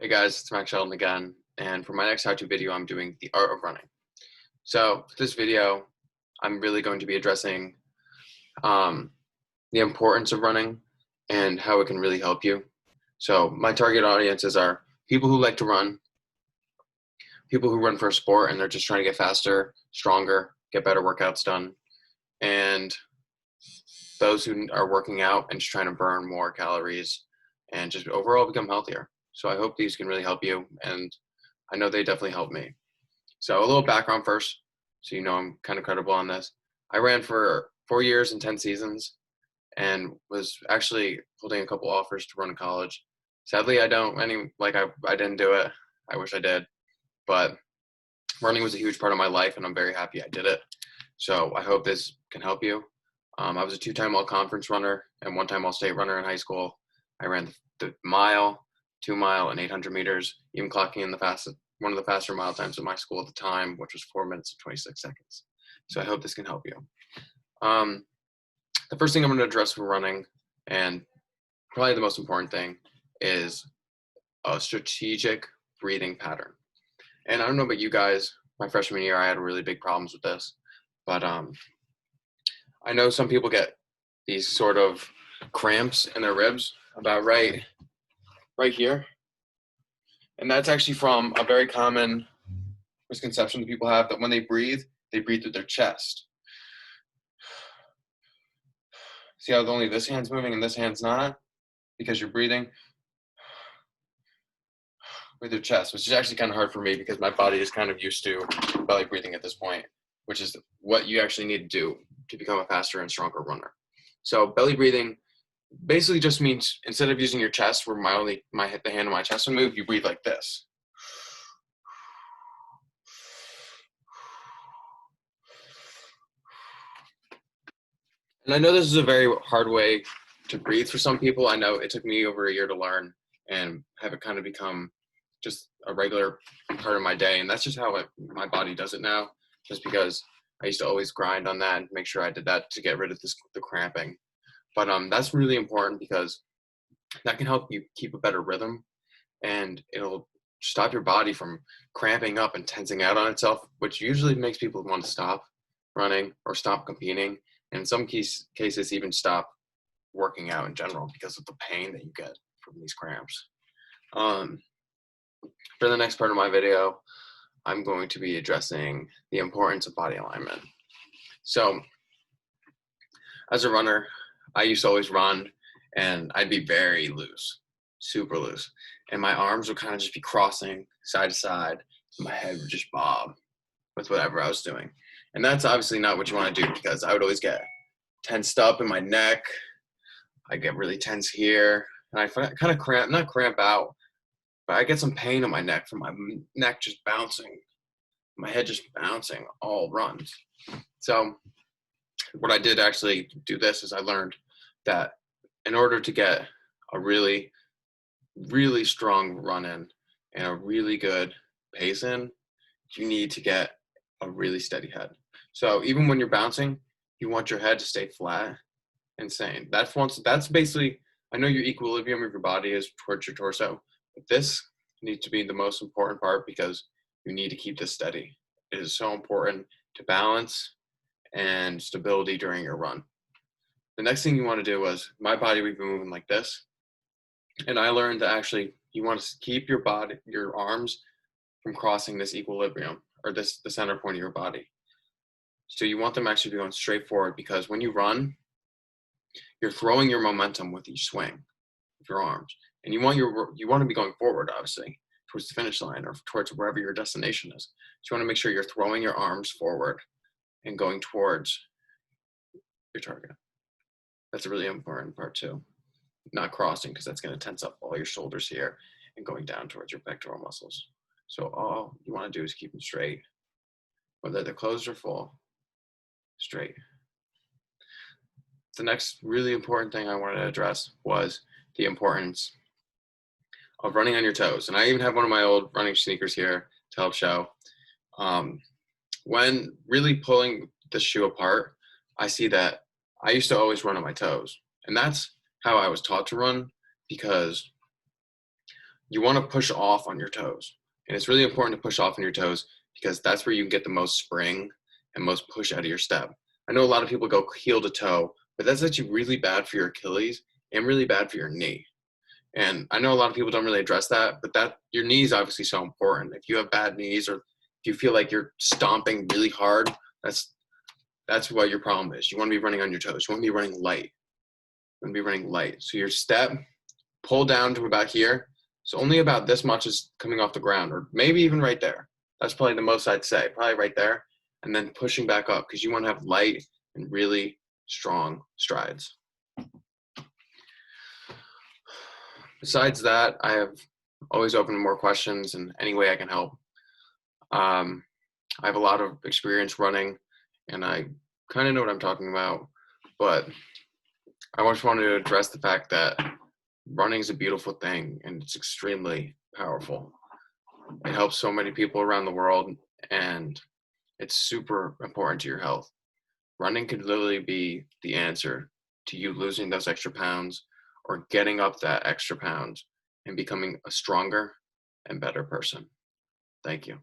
Hey guys, it's Sheldon again, and for my next how-to video, I'm doing the art of running. So for this video, I'm really going to be addressing um, the importance of running and how it can really help you. So my target audiences are people who like to run, people who run for a sport and they're just trying to get faster, stronger, get better workouts done, and those who are working out and just trying to burn more calories and just overall become healthier. So I hope these can really help you, and I know they definitely helped me. So a little background first, so you know I'm kind of credible on this. I ran for 4 years and 10 seasons and was actually holding a couple offers to run in college. Sadly, I didn't do it. I wish I did, but running was a huge part of my life and I'm very happy I did it. So I hope this can help you. I was a 2-time all-conference runner and 1-time all-state runner in high school. I ran the mile, 2-mile, and 800 meters, even clocking in one of the faster mile times at my school at the time, which was 4 minutes and 26 seconds. So I hope this can help you. The first thing I'm going to address for running, and probably the most important thing, is a strategic breathing pattern. And I don't know about you guys, my freshman year I had really big problems with this, but I know some people get these sort of cramps in their ribs about right here. And that's actually from a very common misconception that people have, that when they breathe through their chest. See how only this hand's moving and this hand's not? Because you're breathing with your chest, which is actually kind of hard for me because my body is kind of used to belly breathing at this point, which is what you actually need to do to become a faster and stronger runner. So belly breathing basically just means, instead of using your chest where the hand on my chest would move, you breathe like this. And I know this is a very hard way to breathe for some people. I know it took me over a year to learn and have it kind of become just a regular part of my day. And that's just how my body does it now, just because I used to always grind on that and make sure I did that to get rid of the cramping. But that's really important because that can help you keep a better rhythm, and it'll stop your body from cramping up and tensing out on itself, which usually makes people want to stop running or stop competing, and in some cases even stop working out in general because of the pain that you get from these cramps. For the next part of my video, I'm going to be addressing the importance of body alignment. So as a runner, I used to always run and I'd be very loose, super loose. And my arms would kind of just be crossing side to side. And my head would just bob with whatever I was doing. And that's obviously not what you want to do, because I would always get tensed up in my neck. I get really tense here. And I kind of not cramp out, but I get some pain in my neck from my neck just bouncing, my head just bouncing all runs. So what I did actually do this is I learned that in order to get a really, really strong run in and a really good pace in, you need to get a really steady head. So even when you're bouncing, you want your head to stay flat and sane. That's basically, I know your equilibrium of your body is towards your torso, but this needs to be the most important part because you need to keep this steady. It is so important to balance and stability during your run. The next thing you want to do was, my body would be moving like this. And I learned that actually you want to keep your arms from crossing this equilibrium, or the center point of your body. So you want them actually to be going straight forward, because when you run, you're throwing your momentum with each swing of your arms. And you want to be going forward, obviously, towards the finish line or towards wherever your destination is. So you want to make sure you're throwing your arms forward and going towards your target. That's a really important part too. Not crossing, because that's going to tense up all your shoulders here and going down towards your pectoral muscles. So all you want to do is keep them straight, whether they're closed or full, straight. The next really important thing I wanted to address was the importance of running on your toes. And I even have one of my old running sneakers here to help show. When really pulling the shoe apart, I see that I used to always run on my toes. And that's how I was taught to run, because you want to push off on your toes. And it's really important to push off on your toes because that's where you can get the most spring and most push out of your step. I know a lot of people go heel to toe, but that's actually really bad for your Achilles and really bad for your knee. And I know a lot of people don't really address that, but that your knee is obviously so important. If you have bad knees or if you feel like you're stomping really hard, that's what your problem is. You want to be running on your toes. You want to be running light. You want to be running light. So your step, pull down to about here. So only about this much is coming off the ground, or maybe even right there. That's probably the most I'd say, probably right there. And then pushing back up because you want to have light and really strong strides. Besides that, I have always open to more questions and any way I can help. I have a lot of experience running and I kind of know what I'm talking about, but I just wanted to address the fact that running is a beautiful thing and it's extremely powerful. It helps so many people around the world and it's super important to your health. Running could literally be the answer to you losing those extra pounds or getting up that extra pound and becoming a stronger and better person. Thank you.